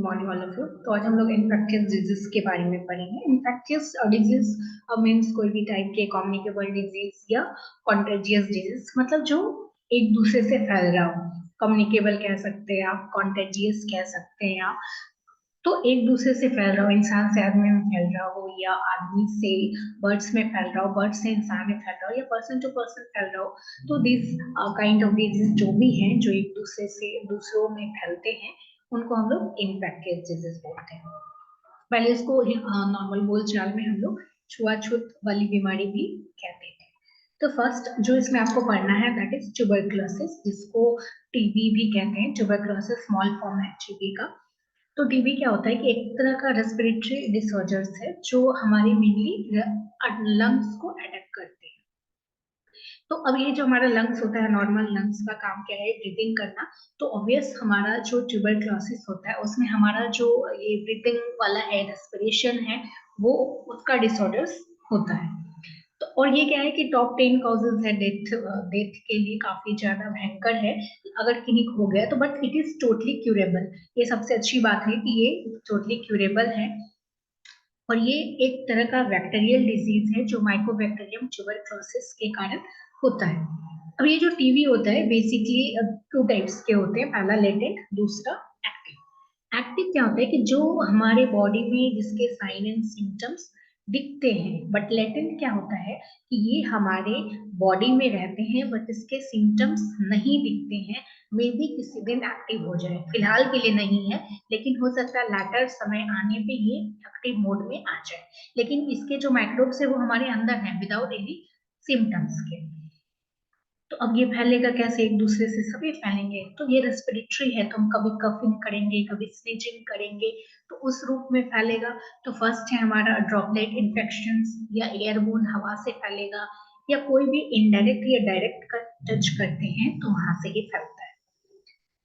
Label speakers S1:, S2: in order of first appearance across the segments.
S1: Morning all of you. तो आज हम लोग इन्फेक्शियस डिजीज के बारे में पढ़ेंगे। इन्फेक्शियस डिजीज मीन्स कोई भी टाइप के कम्युनिकेबल डिजीज या कॉन्टेजियस डिजीज, मतलब जो एक दूसरे से फैल रहा हो। कम्युनिकेबल कह सकते हैं आप, कॉन्टेजियस कह सकते हैं आप। तो एक दूसरे से फैल रहा हो, इंसान से आदमी में फैल रहा हो, या आदमी से बर्ड्स में फैल रहा हो, बर्ड से इंसान में फैल रहा हो, या पर्सन टू पर्सन फैल रहा हो। तो दिस काइंड ऑफ डिजीज जो भी हैं, जो एक दूसरे से दूसरों में फैलते हैं, उनको हम लोग इन्फेक्टियस डिजीज बोलते हैं। पहले इसको नॉर्मल बोलचाल में हम लोग छुआछूत वाली बीमारी भी कहते थे। तो फर्स्ट जो इसमें आपको पढ़ना है दैट इज ट्यूबरक्लोसिस, जिसको टीबी भी कहते हैं। ट्यूबरक्लोसिस स्मॉल फॉर्म है टीबी का। तो टीबी क्या होता है कि एक तरह का रेस्पिरेटरी डिसऑर्डर्स है जो हमारी मेनली लंग्स को अटैक करते हैं। तो अब ये जो हमारा लंग्स होता है, नॉर्मल लंग्स का काम क्या है? ब्रीथिंग करना। तो ऑब्वियस हमारा जो ट्यूबरक्लोसिस होता है उसमें हमारा जो ये ब्रीथिंग वाला है, रेस्पिरेशन है, वो उसका डिसऑर्डर्स होता है। तो और ये क्या है कि टॉप 10 कॉजेज है डेथ डेथ के लिए, काफी ज्यादा भयंकर है अगर किन्हीं को हो गया तो। But it is totally curable. ये सबसे अच्छी बात है कि ये टोटली क्यूरेबल है। और ये एक तरह का बैक्टीरियल डिजीज है जो माइकोबैक्टीरियम ट्यूबरक्लोसिस के कारण होता है। अब ये जो टीबी होता है बेसिकली टू टाइप्स के होते हैं। पहला लेटेंट, दूसरा एक्टिव। एक्टिव क्या होता है कि जो हमारे बॉडी में जिसके साइन एंड सिम्टम्स दिखते हैं। बट लेटेंट क्या होता है कि ये हमारे बॉडी में रहते हैं बट इसके सिम्टम्स नहीं दिखते हैं। मे बी किसी दिन एक्टिव हो जाए, फिलहाल के लिए नहीं है, लेकिन हो सकता है लैटर समय आने पे ये एक्टिव मोड में आ जाए। लेकिन इसके जो माइक्रोब्स है वो हमारे अंदर है विदाउट एनी सिम्टम्स के। तो अब ये फैलेगा कैसे? एक दूसरे से सभी फैलेंगे। तो ये रेस्पिरेटरी है, तो हम कभी कफिंग करेंगे, कभी स्नीचिंग करेंगे, तो उस रूप में फैलेगा। तो फर्स्ट है हमारा ड्रॉपलेट इन्फेक्शन, या एयरबोर्न, हवा से फैलेगा, या कोई भी इनडायरेक्ट या डायरेक्ट का टच करते हैं तो वहां से ही फैलता है।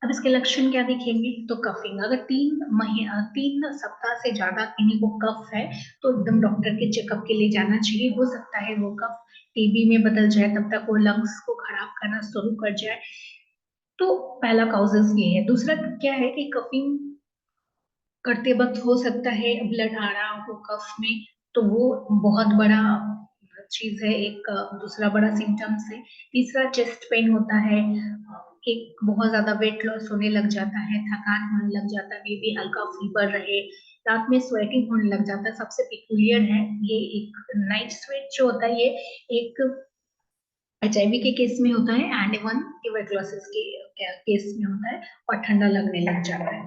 S1: अब इसके लक्षण क्या दिखेंगे? तो कफिंग, अगर 3 सप्ताह से ज्यादा किन्हीं को कफ है तो एकदम डॉक्टर के चेकअप के लिए जाना चाहिए। हो सकता है वो कफ टीबी में बदल जाए, तब तक वो लंग्स को खराब करना शुरू कर जाए। तो पहला कॉजेज ये है। दूसरा क्या है कि कफिंग करते वक्त हो सकता है ब्लड आ रहा हो कफ में, तो वो बहुत बड़ा चीज है, एक दूसरा बड़ा सिम्टम्स है। तीसरा चेस्ट पेन होता है, एक बहुत ज्यादा वेट लॉस होने लग जाता है, थकान होने लग जाता है, मे बी हल्का फीवर रहे, रात में स्वेटिंग होने लग जाता है। सबसे पिकुलियर है ये एक नाइट स्वेट जो होता है, ये एक एचआईवी के केस में होता है एंड वन ट्यूबरक्लोसिस के केस में होता है, और ठंडा लगने लग जाता है।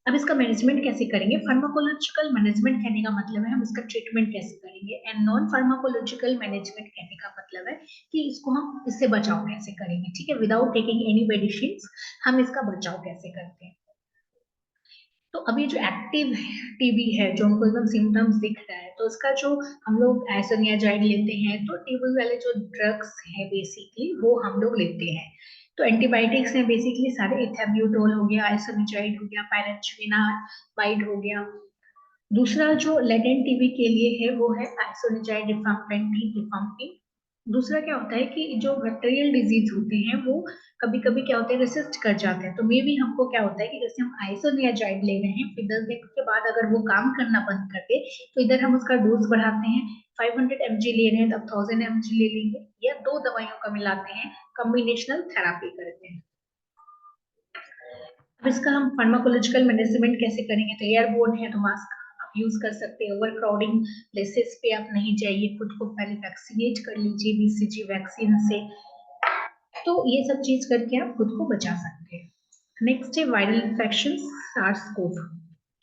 S1: अब इसका मैनेजमेंट कैसे करेंगे? फार्माकोलॉजिकल मैनेजमेंट कहने का मतलब है हम इसका ट्रीटमेंट कैसे करेंगे, एंड नॉन फार्माकोलॉजिकल मैनेजमेंट कहने का मतलब है कि इसको हम इससे बचाव कैसे करेंगे। ठीक है, विदाउट टेकिंग एनी मेडिसिन हम इसका बचाव कैसे करते हैं। तो अभी जो एक्टिव टीबी है, जो हमको एकदम सिम्टम्स दिख रहा है, तो उसका जो हम लोग आइसोनियाजाइड लेते हैं, तो टीबी वाले जो ड्रग्स है बेसिकली वो हम लोग लेते हैं। तो एंटीबायोटिक्स हैं बेसिकली सारे, इथेब्यूटोल हो गया, आइसोनियाजाइड हो गया, पायरेथ्रिनामाइड हो गया। दूसरा जो लेटेंट टीबी के लिए है वो है आइसोनिजाइड रिफाम्पिन रिफाम्पिन। दूसरा क्या होता है कि जो बैक्टीरियल डिजीज होते हैं वो कभी कभी क्या होता है, रेसिस्ट कर जाते हैं। तो मे भी हमको क्या होता है कि जैसे हम आइसोनियाजाइड ले रहे हैं, फिर 10 दिन के बाद अगर वो काम करना बंद कर दे, तो इधर हम उसका डोज बढ़ाते हैं। 500 mg ले रहे हैं तो अब 1000 mg ले लेंगे, या दो दवाइयों का मिलाते हैं, कॉम्बिनेशनल थेरापी करते हैं। अब इसका हम फार्माकोलॉजिकल मैनेजमेंट कैसे करेंगे? तो एयरबोर्न है तो मास्क आप यूज कर सकते हैं। ओवर क्राउडिंग प्लेसेस पे आप नहीं जाइए, खुद को पहले वैक्सीनेट कर लीजिए बीसीजी वैक्सीन से। तो ये सब चीज करके आप खुद को बचा सकते हैं। नेक्स्ट है वायरल इन्फेक्शन, सार्स कोव।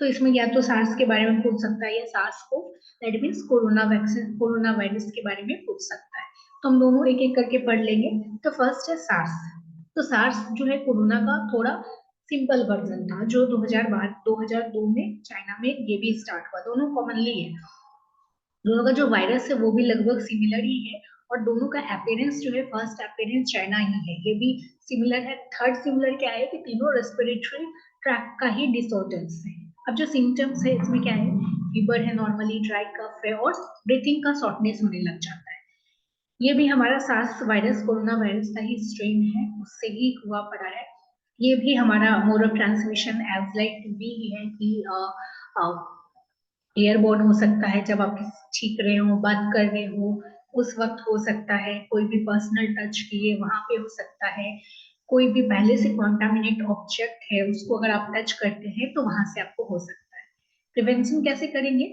S1: तो इसमें या तो सार्स के बारे में पूछ सकता है, या SARS CoV that means corona vaccine, corona virus के बारे में पूछ सकता है। तो हम दोनों एक एक करके पढ़ लेंगे। तो फर्स्ट है सार्स। तो सार्स जो है कोरोना का थोड़ा सिंपल वर्जन था, जो 2002 में चाइना में ये भी स्टार्ट हुआ। दोनों कॉमनली है, दोनों का जो वायरस है वो भी लगभग सिमिलर ही है। और दोनों का अपीयरेंस जो है, फर्स्ट अपीयरेंस चाइना ही है, ये भी सिमिलर है। थर्ड सिमिलर क्या है कि तीनों रेस्पिरेटरी ट्रैक का ही डिसऑर्डर्स है। अब जो सिम्टम्स है इसमें क्या है, फीवर है, नॉर्मली ड्राई कफ है, और ब्रीथिंग का शॉर्टनेस होने लग जाता है। ये भी हमारा सार्स वायरस, कोरोना वायरस का ही स्ट्रेन है, उससे ही हुआ पड़ा है। ये भी हमारा mode of transmission as like TB ही है कि एयरबोर्न हो सकता है, जब आप छींक रहे हो, बात कर रहे हो, उस वक्त हो सकता है। कोई भी पर्सनल टच किए वहां पे हो सकता है। कोई भी पहले से कॉन्टामिनेट ऑब्जेक्ट है उसको अगर आप टच करते हैं तो वहां से आपको हो सकता है। प्रिवेंशन कैसे करेंगे?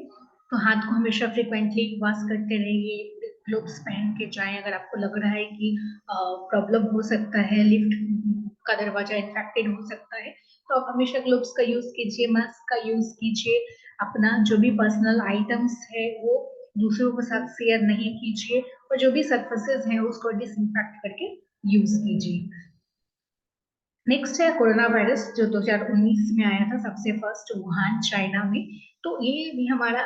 S1: तो हाथ को हमेशा फ्रिक्वेंटली वॉश करते रहिए, ग्लोव्स पहन के जाएं। अगर आपको लग रहा है कि प्रॉब्लम हो सकता है, लिफ्ट का दरवाजा इन्फेक्टेड हो सकता है, तो आप हमेशा ग्लोव्स का यूज कीजिए, मास्क का यूज कीजिए। अपना जो भी पर्सनल आइटम्स है वो दूसरों के साथ शेयर नहीं कीजिए, और जो भी सरफेसेस हैं उसको डिसइंफेक्ट करके यूज कीजिए। नेक्स्ट है कोरोना वायरस, जो 2019 में आया था सबसे फर्स्ट वुहान चाइना में। तो ये भी हमारा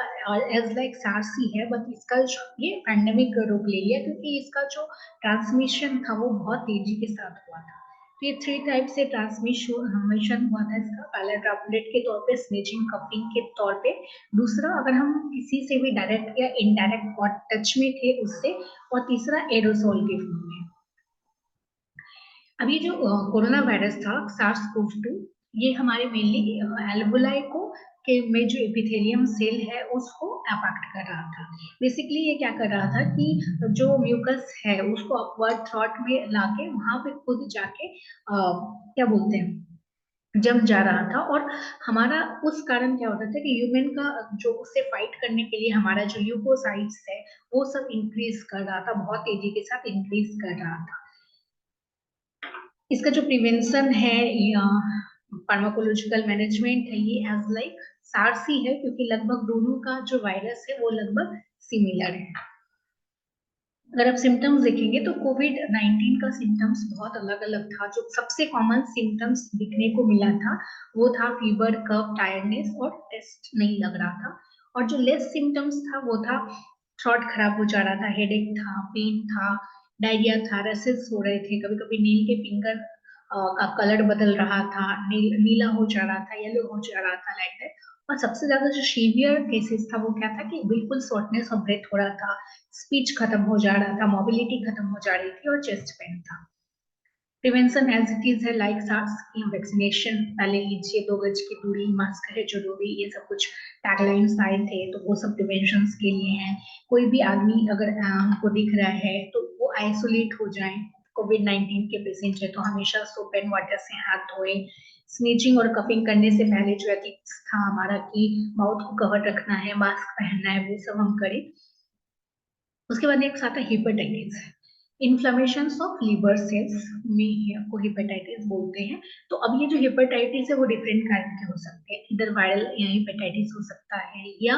S1: एज लाइक सार्स ही है, बट इसका ये पैंडेमिक का रूप ले लिया क्योंकि इसका जो ट्रांसमिशन था वो बहुत तेजी के साथ हुआ था। तो ये 3 टाइप से ट्रांसमिशन हुआ था इसका। पहला ड्रॉपलेट के तौर पे, स्नेचिंग, कपिंग के तौर पे। दूसरा अगर हम किसी से भी डायरेक्ट या इनडायरेक्ट टच में थे उससे। और तीसरा एरोसोल के फॉर्म में। अभी जो कोरोना वायरस था सार्स कोव 2, ये हमारे मेनली एल्वुलाई को के में जो एपिथेलियम सेल है उसको अफेक्ट कर रहा था। बेसिकली ये क्या कर रहा था कि जो म्यूकस है उसको अपवर्ड थ्रॉट में लाके वहां पे खुद जाके क्या बोलते हैं, जम जा रहा था। और हमारा उस कारण क्या होता था कि ह्यूमन का जो उससे फाइट करने के लिए हमारा जो ल्यूकोसाइट्स है वो सब इंक्रीज कर रहा था, बहुत तेजी के साथ इंक्रीज कर रहा था। इसका जो प्रिवेंशन है या फार्माकोलॉजिकल मैनेजमेंट है, ये एज लाइक सार्स ही है क्योंकि लगभग दोनों का जो वायरस है वो लगभग सिमिलर है। अगर आप सिम्टम्स देखेंगे तो कोविड 19 का सिम्टम्स बहुत अलग अलग था। जो सबसे कॉमन सिम्टम्स दिखने को मिला था वो था फीवर, कफ, टायर्डनेस और टेस्ट नहीं लग रहा था। और जो लेस सिम्टम्स था वो था थ्रॉट खराब हो जा रहा था, हेडेक था, पेन था, डायरिया था, रसेस हो रहे थे, कभी कभी नील के फिंगर का कलर बदल रहा था, नीला हो जा रहा था, येलो हो जा रहा था, लाइक दैट। और सबसे ज्यादा जो सीवियर केसेस था वो क्या था कि बिल्कुल शॉर्टनेस ऑफ ब्रेथ हो रहा था, स्पीच खत्म हो जा रहा था, मोबिलिटी खत्म हो जा रही थी और चेस्ट पेन था। प्रिवेंशन एज इट इज है लाइक सार्स की हम वैक्सीनेशन पहले लीजिए, 2 गज की दूरी, मास्क है जरूरी, ये सब कुछ टैगलाइंस आए थे तो वो सब प्रिवेंशन के लिए हैं। कोई भी आदमी अगर हमको दिख रहा है तो वो आइसोलेट हो जाए। कोविड 19 के पेशेंट है तो हमेशा सोप एंड वाटर से हाथ धोए। स्नीचिंग और कपिंग करने से पहले जो एथिक्स था हमारा कि माउथ को कवर रखना है, मास्क पहनना है, वो सब हम करें। उसके बाद एक आता है hepatitis, inflammation of liver cells में को हेपेटाइटिस बोलते हैं। तो अब ये जो हेपेटाइटिस है वो डिफरेंट कारण के हो सकते हैं। इधर वायरल हेपेटाइटिस हो सकता है, या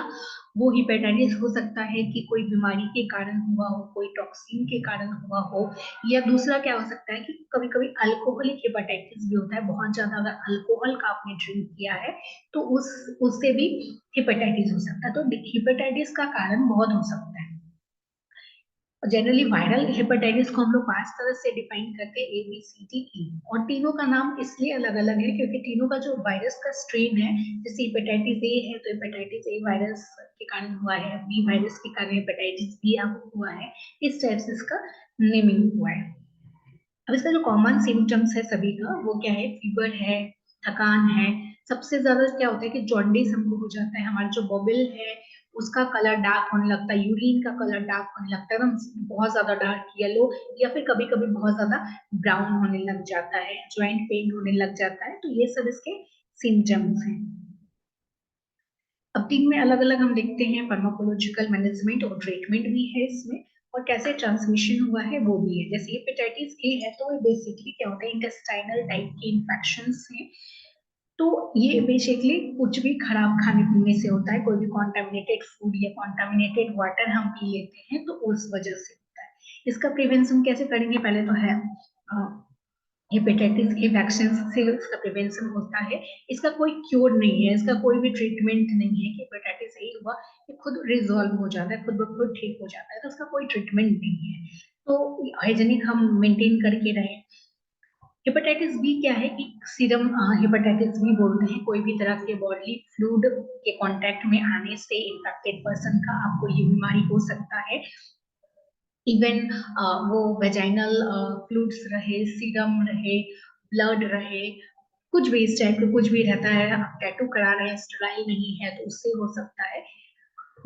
S1: वो हेपेटाइटिस हो सकता है कि कोई बीमारी के कारण हुआ हो, कोई टॉक्सिन के कारण हुआ हो, या दूसरा क्या हो सकता है कि कभी कभी अल्कोहलिक हेपेटाइटिस भी होता है। बहुत ज्यादा अगर अल्कोहल का आपने ड्रिंक किया है तो उससे भी हेपेटाइटिस हो सकता है। तो हेपेटाइटिस का कारण बहुत हो सकता है। जनरली वायरल हेपेटाइटिस को हम लोग 5 तरह से डिफाइन करते हैं, A B C D E. और तीनों का नाम इसलिए अलग अलग है क्योंकि तीनों का जो वायरस का स्ट्रेन है, जैसे हेपेटाइटिस ए है तो हेपेटाइटिस ए वायरस के कारण हुआ है, बी वायरस के कारण हेपेटाइटिस बी हुआ है, इस टाइप से इसका नेमिंग हुआ है। अब इसका जो कॉमन सिम्टम्स है सभी का वो क्या है, फीवर है, थकान है। सबसे ज्यादा क्या होता है कि जॉन्डिस हमको हो जाता है, हमारा जो बबल है उसका कलर डार्क होने लगता है, यूरिन का कलर डार्क होने लगता है, एकदम बहुत ज्यादा डार्क येलो, या फिर कभी कभी बहुत ज्यादा ब्राउन होने लग जाता है, ज्वाइंट पेन होने लग जाता है। तो ये सब इसके सिम्टम्स हैं। अब 3 में अलग अलग हम देखते हैं, फार्माकोलॉजिकल मैनेजमेंट और ट्रीटमेंट भी है इसमें, और कैसे ट्रांसमिशन हुआ है वो भी है। जैसे हेपेटाइटिस ए है तो बेसिकली क्या होता है, इंटेस्टाइनल टाइप के इन्फेक्शन है। तो ये बेसिकली कुछ भी खराब खाने पीने से होता है, कोई भी कॉन्टामिनेटेड फूड या कॉन्टामिनेटेड वाटर हम पी लेते हैं तो उस वजह से होता है। इसका प्रिवेंशन कैसे करेंगे? पहले तो है हेपेटाइटिस के वैक्सीन से इसका प्रिवेंशन होता है। इसका कोई क्योर नहीं है, इसका कोई भी ट्रीटमेंट नहीं है कि हेपेटाइटिस ए हुआ ये खुद रिजॉल्व हो जाता है, खुद ब खुद ठीक हो जाता है, तो उसका कोई ट्रीटमेंट नहीं है। तो हाइजेनिक हम मेंटेन करके रहें। हेपेटाइटिस बी क्या है कि सीरम हेपेटाइटिस बी बोलते हैं, कोई भी तरह के बॉडी फ्लूइड के कांटेक्ट में आने से इन्फेक्टेड पर्सन का आपको ये बीमारी हो सकता है। इवन वो वेजाइनल फ्लूइड्स रहे, सीरम रहे, ब्लड रहे, कुछ भी इस टाइप का कुछ भी रहता है, आप टैटू करा रहे हैं, स्टेराइल नहीं है तो उससे हो सकता है।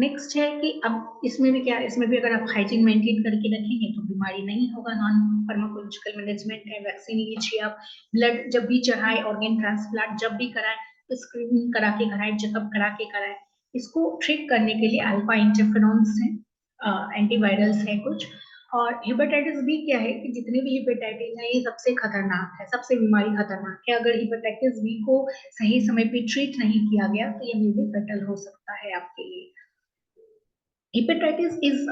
S1: नेक्स्ट है कि अब इसमें भी क्या, इसमें भी अगर आप हाइजीन मेंटेन करके रखेंगे तो बीमारी नहीं होगा। नॉन फार्माकोलॉजिकल मैनेजमेंट है, वैक्सीन लीजिए आप, ब्लड जब भी चढ़ाए, ऑर्गेन ट्रांसप्लांट जब भी कराए तो स्क्रीनिंग करा के कराए, चेकअप करा के कराए। इसको ट्रीट करने के लिए अल्फा इंटरफेरॉन्स है, एंटीवायरल्स है कुछ। और हेपेटाइटिस बी क्या है कि जितने भी हेपेटाइटिस है ये सबसे खतरनाक है, सबसे बीमारी खतरनाक है। अगर हेपेटाइटिस बी को सही समय पे ट्रीट नहीं किया गया तो ये मे बी फेटल हो सकता है आपके लिए। हेपेटाइटिस इज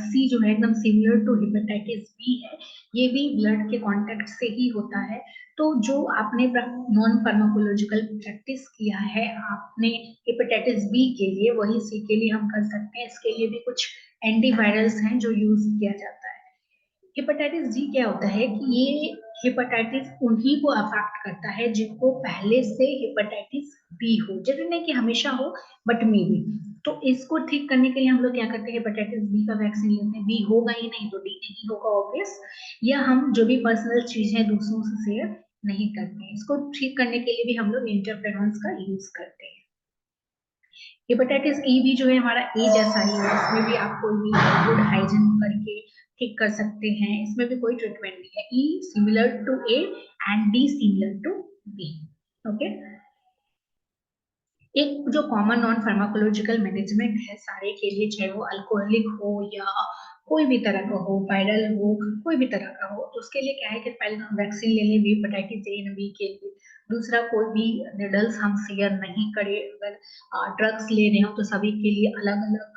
S1: सी जो है एकदम सिमिलर टू हेपेटाइटिस बी है, ये भी ब्लड के कांटेक्ट से ही होता है। तो जो आपने नॉन फार्माकोलॉजिकल प्रैक्टिस किया है आपने हेपेटाइटिस बी के लिए, वही सी के लिए हम कर सकते हैं। इसके लिए भी कुछ एंटीवायरल्स हैं जो यूज किया जाता है। हेपेटाइटिस डी क्या होता है कि ये हेपेटाइटिस उन्हीं को अफेक्ट करता है जिनको पहले से हेपेटाइटिस बी हो, जरूरी नहीं कि हमेशा हो, बट मे बी। तो इसको ठीक करने के लिए हम लोग क्या करते हैं, हेपेटाइटिस बी का वैक्सीन लेते हैं। बी होगा ही नहीं तो डी नहीं होगा ऑब्वियस। या हम जो भी पर्सनल चीज है दूसरों से शेयर नहीं करते हैं। इसको ठीक करने के लिए भी हम लोग इंटरफेरेंस का यूज करते हैं। हेपेटाइटिस ई भी जो है हमारा ए जैसा ही है, इसमें भी आप कोई भी गुड हाइजीन करके ठीक कर सकते हैं। इसमें भी कोई ट्रीटमेंट नहीं है। E similar to A and D similar to B. Okay, एक जो कॉमन नॉन फार्माकोलॉजिकल मैनेजमेंट है सारे के लिए, चाहे वो अल्कोहलिक हो या कोई भी तरह का हो, वायरल हो, कोई भी तरह का हो, तो उसके लिए क्या है कि पहले हम वैक्सीन ले लें हेपेटाइटिस ए एंड बी के लिए। दूसरा, कोई भी निडल्स हम शेयर नहीं करें। अगर ड्रग्स ले रहे हो तो सभी के लिए अलग अलग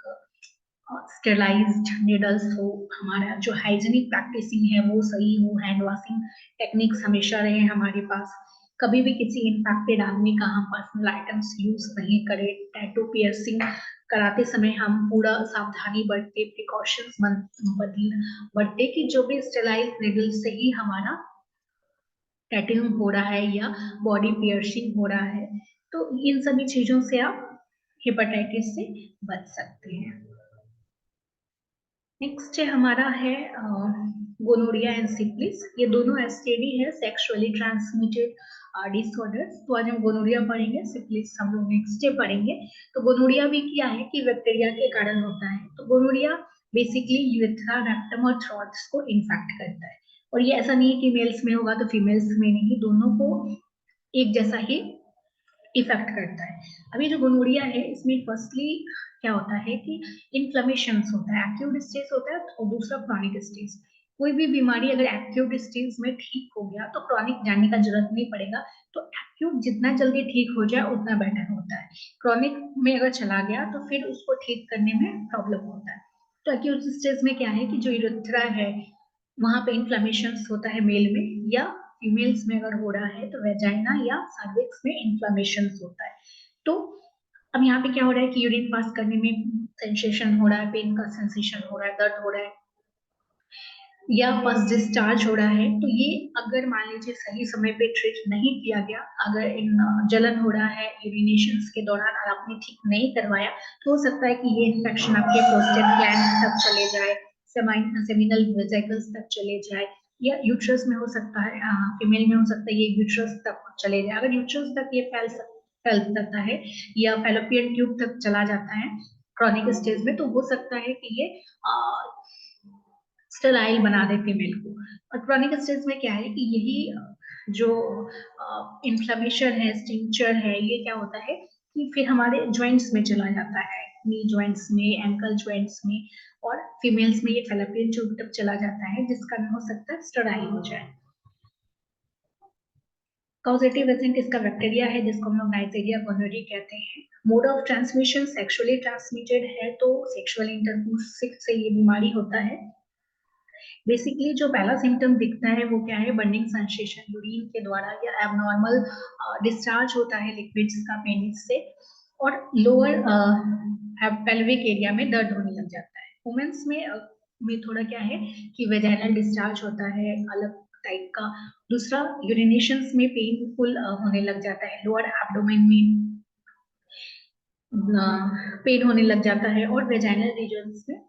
S1: स्टेलाइज्ड निडल्स हो। हमारा जो हाइजीनिक प्रैक्टिसिंग है वो सही हो, हैंड वॉशिंग टेक्निक्स हमेशा रहे हमारे पास। कभी भी किसी इन्फेक्टेड आदमी का हम पर्सनल आइटम्स यूज नहीं करें। टैटू पियर्सिंग कराते समय हम पूरा सावधानी बरते, प्रिकॉशंस बरते कि जो भी स्टेलाइज निडल से ही हमारा टैटू हो रहा है या बॉडी पियर्सिंग हो रहा है, तो इन सभी चीजों से आप हेपेटाइटिस से बच सकते हैं। नेक्स्ट है हमारा है गोनोरिया एंड सिफिलिस। ये दोनों एसटीडी है, सेक्सुअली ट्रांसमिटेड डिसऑर्डर्स। तो आज हम गोनोरिया पढ़ेंगे, सिफिलिस हम लोग नेक्स्ट डे पढ़ेंगे। तो गोनोरिया भी क्या है कि बैक्टीरिया के कारण होता है। तो गोनोरिया बेसिकली यूरेथ्रा, रेक्टम और थ्रोट्स को इन्फेक्ट करता है। और ये ऐसा नहीं है कि मेल्स में होगा तो फीमेल्स में नहीं, दोनों को एक जैसा ही इफेक्ट करता है। अभी जो गोनोरिया है इसमें फर्स्टली क्या होता है कि इन्फ्लेमेशन होता है, एक्यूट स्टेज होता है, और दूसरा क्रॉनिक स्टेज। कोई भी बीमारी अगर एक्यूट स्टेज में ठीक हो गया तो क्रॉनिक जाने का जरूरत नहीं पड़ेगा। तो एक्यूट जितना जल्दी ठीक हो जाए उतना बेटर होता है। क्रॉनिक में अगर चला गया तो फिर उसको ठीक करने में प्रॉब्लम होता है। तो एक्यूट स्टेज में क्या है कि जो यूरेथ्रा है वहां पे इन्फ्लेमेशन होता है मेल में, या फीमेल्स में अगर हो रहा है तो वेजाइना या सर्विक्स में इन्फ्लेमेशन होता है। तो अब यहाँ पे क्या हो रहा है कि यूरिन पास करने में सेंसेशन हो रहा है, पेन का सेंसेशन हो रहा है, दर्द हो रहा है, या बस डिस्चार्ज हो रहा है। तो ये अगर मान लीजिए सही समय पे ट्रीट नहीं किया गया, अगर इन जलन हो रहा है यूरिनेशन के दौरान और आपने ठीक नहीं करवाया, तो हो सकता है कि ये इन्फेक्शन आपके प्रोस्टेट ग्लैंड तक चले जाए, सेमिनल वेसिकल्स तक चले जाए, या यूट्रस में हो सकता है, फीमेल में हो सकता है ये यूट्रस तक चले जाए। अगर यूट्रस तक ये फैल सकता है या फेलोपियन ट्यूब तक चला जाता है क्रॉनिक स्टेज में, तो हो सकता है कि ये स्टेराइल बना दे फीमेल को। और क्रॉनिक स्टेज में क्या है कि यही जो इन्फ्लेमेशन है, स्टिंचर है, ये क्या होता है कि फिर हमारे ज्वाइंट्स में चला जाता है, नी ज्वाइंट्स में, एंकल ज्वाइंट्स में, और फीमेल्स में ये फेलोपियन ट्यूब तक चला जाता है, जिस कारण हो सकता है स्टेराइल हो जाए। कॉजेटिव एजेंट इसका बैक्टीरिया है जिसको हम लोग नाइजीरिया गोनोरी कहते हैं। Mode of transmission sexually transmitted है, तो सेक्सुअल इंटरकोर्स से ये बीमारी होता है। बेसिकली जो पहला सिम्टम दिखता है वो क्या है, बर्निंग सेंसेशन यूरिन के द्वारा, या एबनॉर्मल डिस्चार्ज होता है लिक्विड्स का पेनिस से, और लोअर पेल्विक एरिया में दर्द होने लग जाता है। वुमेन्स में थोड़ा क्या है कि वेजाइनल डिस्चार्ज होता है अलग टाइप का। दूसरा, यूरिनेशंस में पेनफुल होने लग जाता है, लोअर एब्डोमेन में पेन होने लग जाता है, और वेजाइनल रीजन्स में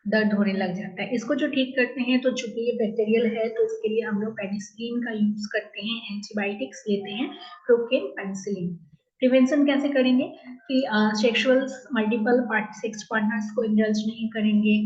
S1: दर्द होने लग जाता है। इसको जो ठीक करते हैं, तो चूंकि ये बैक्टीरियल है तो इसके लिए हम लोग पेनिसिलिन का यूज करते हैं, एंटीबायोटिक्स लेते हैं, प्रोकेन पेनिसिलिन। प्रिवेंशन कैसे करेंगे कि sexual multiple part sex partners को इंडल्ज नहीं करेंगे,